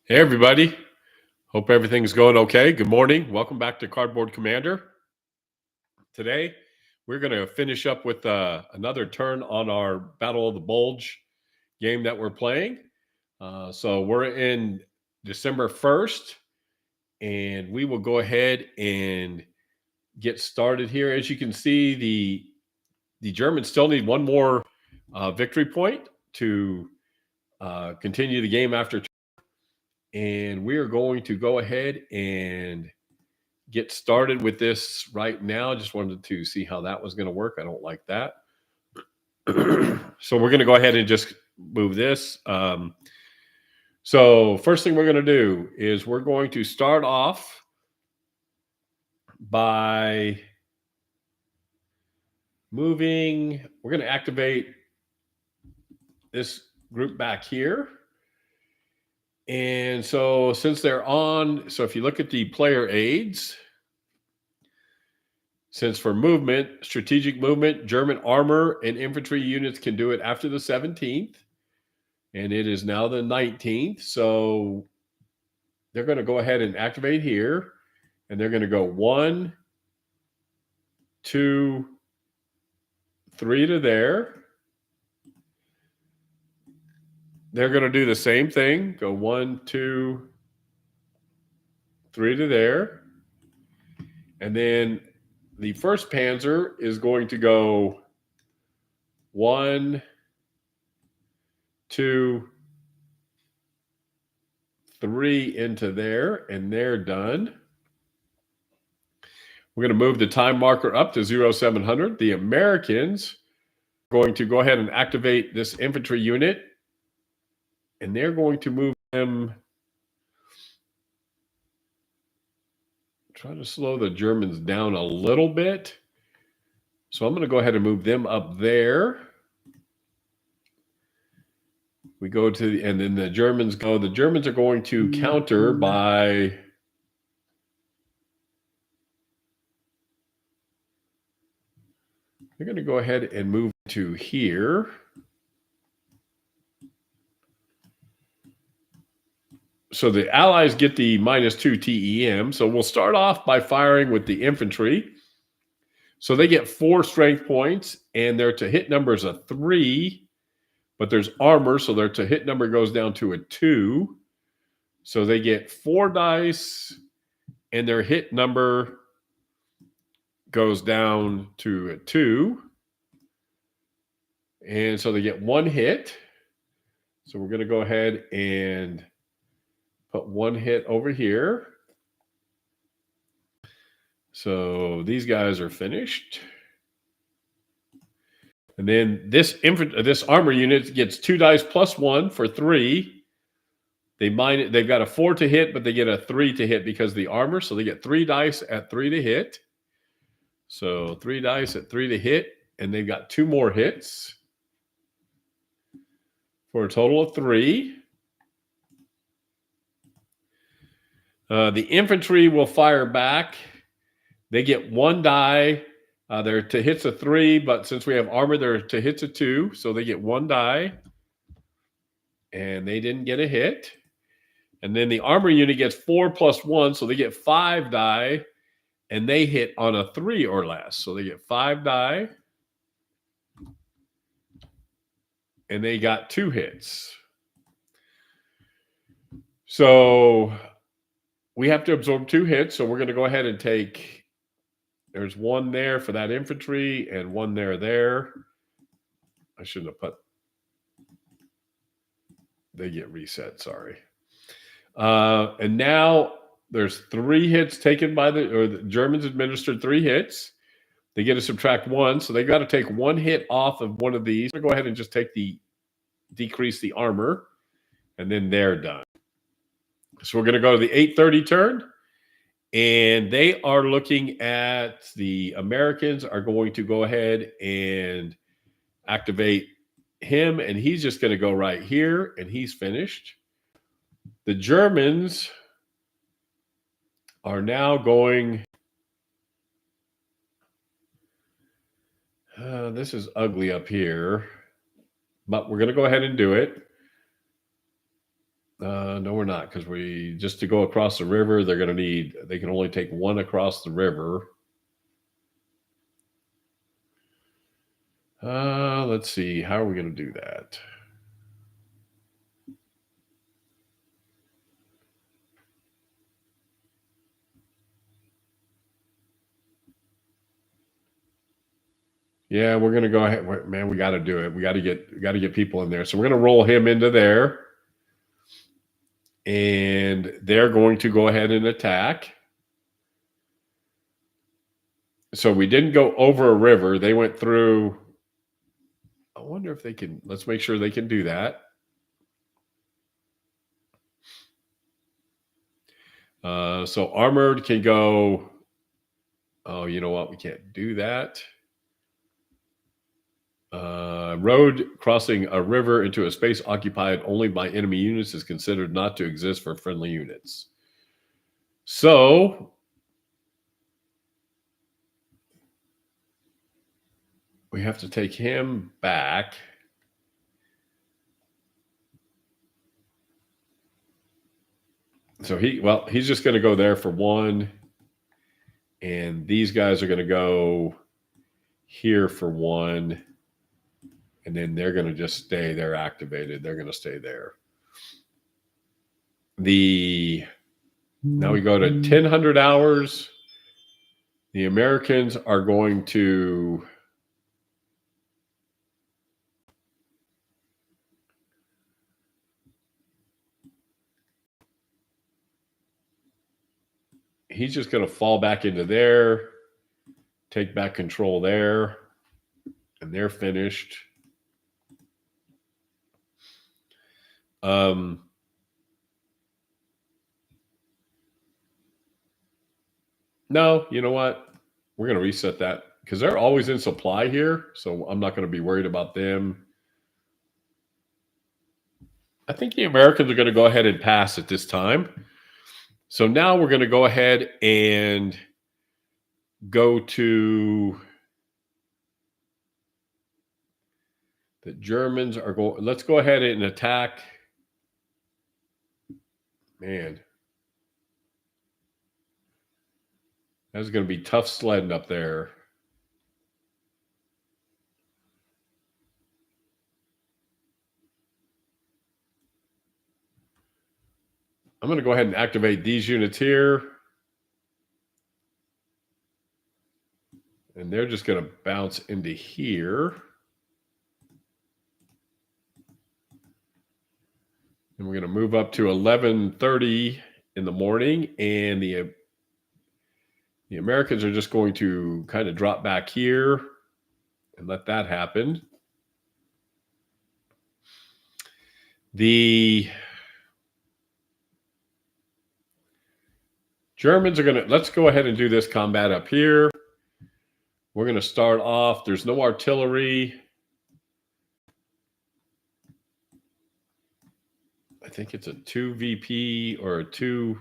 Hey, everybody. Hope everything's going okay. Good morning. Welcome back to Cardboard Commander. Today, we're going to finish up with another turn on our Battle of the Bulge game that we're playing. So we're in December 1st, and we will go ahead and get started here. As you can see, the Germans still need one more victory point to continue the game after. And we are going to go ahead and get started with this right now. Just wanted to see how that was going to work. I don't like that. So we're going to go ahead and just move this. So first thing we're going to do is we're going to start off by moving. We're going to activate this group back here. And so since they're on, so if you look at the player aids, since for movement, strategic movement, German armor and infantry units can do it after the 17th, and it is now the 19th. So they're going to go ahead and activate here, and they're going to go 1, 2, 3 to there. They're going to do the same thing. Go 1, 2, 3 to there. And then the first Panzer is going to go 1, 2, 3 into there, and they're done. We're going to move the time marker up to 0700. The Americans are going to go ahead and activate this infantry unit, and they're going to move them. Try to slow the Germans down a little bit. So I'm going to go ahead and move them up there. We go to, and then the Germans go. The Germans are going to counter by they're going to go ahead and move to here. So the Allies get the -2 TEM. So we'll start off by firing with the infantry. So they get 4 strength points, and their to hit number is a 3, but there's armor, so their to hit number goes down to a 2. So they get 4 dice, and their hit number goes down to a 2. And so they get 1 hit. So we're going to go ahead and put 1 hit over here. So these guys are finished. And then this armor unit gets 2 dice plus 1 for 3. They've got a 4 to hit, but they get a 3 to hit because of the armor. So they get 3 dice at 3 to hit. So 3 dice at 3 to hit, and they've got 2 more hits for a total of 3. The infantry will fire back. They get 1 die. Their to hit's a 3, but since we have armor, their to hit's a 2, so they get 1 die. And they didn't get a hit. And then the armor unit gets 4 plus 1, so they get 5 die, and they hit on a 3 or less. So they get 5 die, and they got 2 hits. So we have to absorb 2 hits, so we're going to go ahead and take, there's 1 there for that infantry, and 1 there. I shouldn't have put, they get reset, sorry. And now there's 3 hits taken by the Germans administered 3 hits. They get to subtract 1, so they got to take 1 hit off of one of these. I'm going to go ahead and just decrease the armor, and then they're done. So we're going to go to the 8:30 turn, and they are looking at, the Americans are going to go ahead and activate him, and he's just going to go right here, and he's finished. The Germans are now going, this is ugly up here, but we're going to go ahead and do it. No, we're not, because just to go across the river, they can only take one across the river. Let's see. How are we going to do that? Yeah, we're going to go ahead. Man, we got to do it. We got to get people in there. So we're going to roll him into there. And they're going to go ahead and attack. So we didn't go over a river. They went through. I wonder if they can. Let's make sure they can do that. So armored can go. Oh, you know what? We can't do that. Road crossing a river into a space occupied only by enemy units is considered not to exist for friendly units. So we have to take him back. So he's just going to go there for one. And these guys are going to go here for one. And then they're going to just stay. They're activated. They're going to stay there. Now we go to 1,000 hours. The Americans are going to. He's just going to fall back into there, take back control there, and they're finished. No, you know what? We're going to reset that because they're always in supply here. So I'm not going to be worried about them. I think the Americans are going to go ahead and pass at this time. So now we're going to go ahead and go to the Germans are going. Let's go ahead and attack. Man, that's going to be tough sledding up there. I'm going to go ahead and activate these units here. And they're just going to bounce into here. And we're going to move up to 11:30 in the morning. And the Americans are just going to kind of drop back here and let that happen. The Germans are going to, let's go ahead and do this combat up here. We're going to start off. There's no artillery. I think it's a 2 VP or a 2.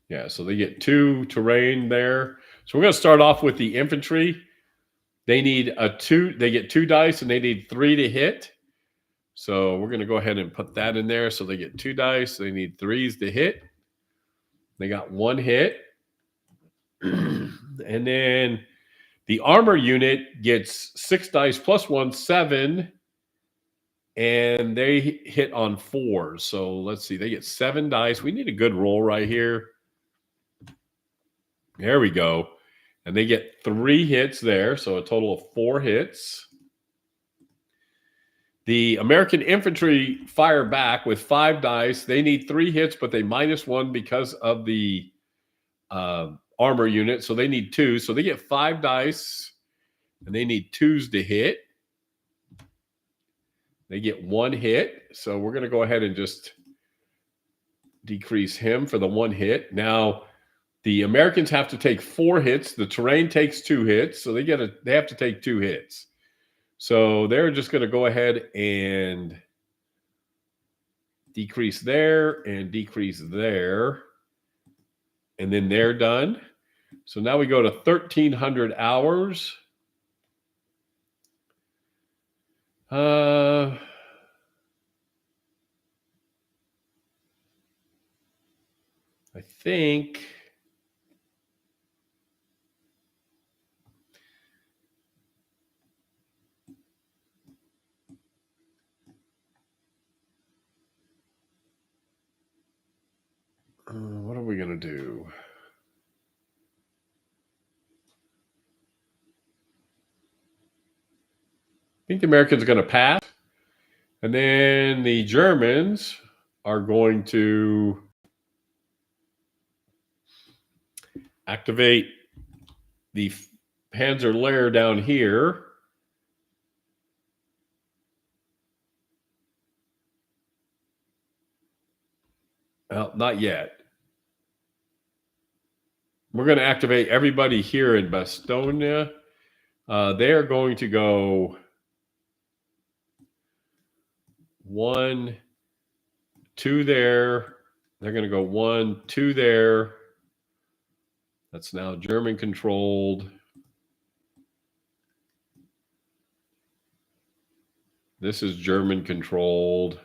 Yeah, so they get 2 terrain there. So we're going to start off with the infantry. They need a 2. They get 2 dice and they need 3 to hit. So we're going to go ahead and put that in there. So they get 2 dice. They need 3s to hit. They got 1 hit. And then the armor unit gets 6 dice plus 1, 7. And they hit on 4s. So let's see. They get 7 dice. We need a good roll right here. There we go. And they get 3 hits there. So a total of 4 hits. The American infantry fire back with 5 dice. They need 3 hits, but they -1 because of the armor unit. So they need 2. So they get 5 dice, and they need 2s to hit. They get 1 hit. So we're going to go ahead and just decrease him for the 1 hit. Now, the Americans have to take 4 hits. The terrain takes 2 hits. So they have to take 2 hits. So they're just going to go ahead and decrease there and decrease there. And then they're done. So now we go to 1,300 hours. think what are we going to do? I think the Americans are going to pass. And then the Germans are going to activate the Panzer Lehr down here. Well, not yet. We're going to activate everybody here in Bastogne. They are going to go 1, 2 there. They're going to go 1, 2 there. That's now German controlled. This is German controlled.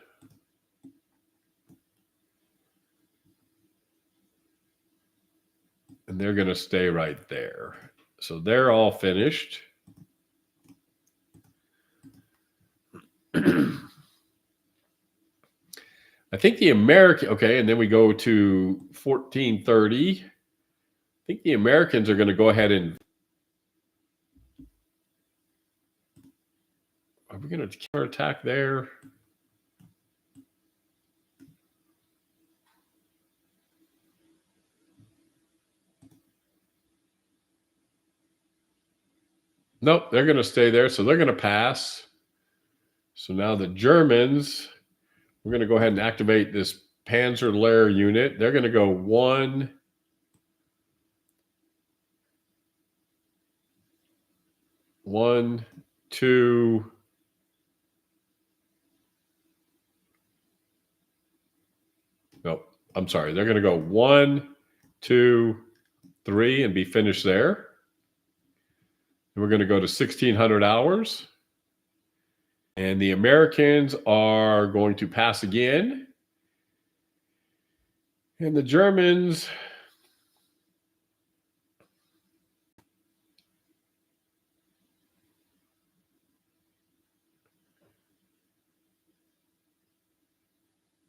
And they're going to stay right there. So they're all finished. I think the American, okay, and then we go to 1430. I think the Americans are going to go ahead and, are we going to counterattack there? Nope, they're going to stay there. So they're going to pass. So now the Germans, we're going to go ahead and activate this Panzer Lehr unit. They're going to go 1, 1, 2. Nope, I'm sorry. They're going to go 1, 2, 3 and be finished there. And we're going to go to 1600 hours. And the Americans are going to pass again. And the Germans,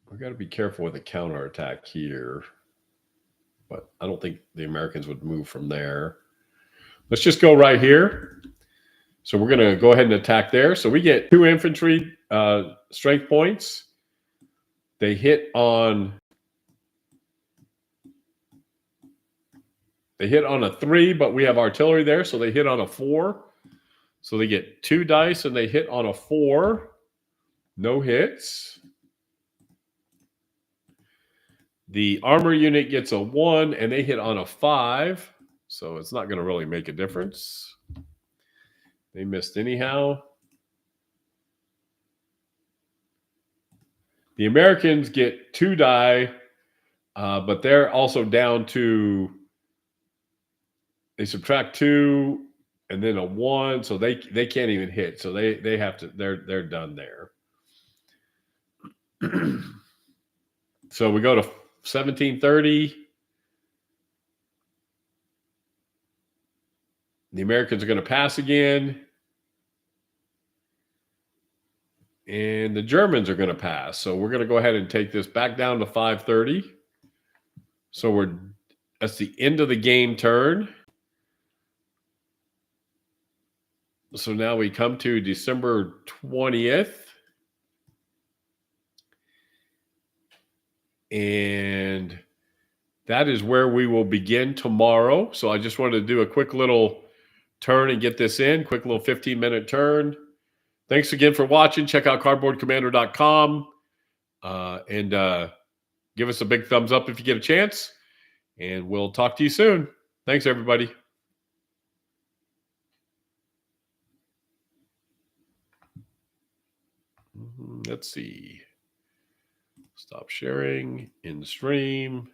we've got to be careful with the counterattack here. But I don't think the Americans would move from there. Let's just go right here. So we're going to go ahead and attack there. So we get 2 infantry strength points. They hit on a 3, but we have artillery there, so they hit on a 4. So they get 2 dice and they hit on a 4. No hits. The armor unit gets a 1 and they hit on a 5. So it's not going to really make a difference. They missed anyhow. The Americans get 2 die, but they're also down to, they subtract 2 and then a 1, so they can't even hit. So they have to, they're done there. So we go to 1730. The Americans are going to pass again. And the Germans are going to pass. So we're going to go ahead and take this back down to 530. So that's the end of the game turn. So now we come to December 20th. And that is where we will begin tomorrow. So I just wanted to do a quick little turn and get this in. Quick little 15-minute turn. Thanks again for watching. Check out cardboardcommander.com and give us a big thumbs up if you get a chance. And we'll talk to you soon. Thanks, everybody. Let's see. Stop sharing in stream.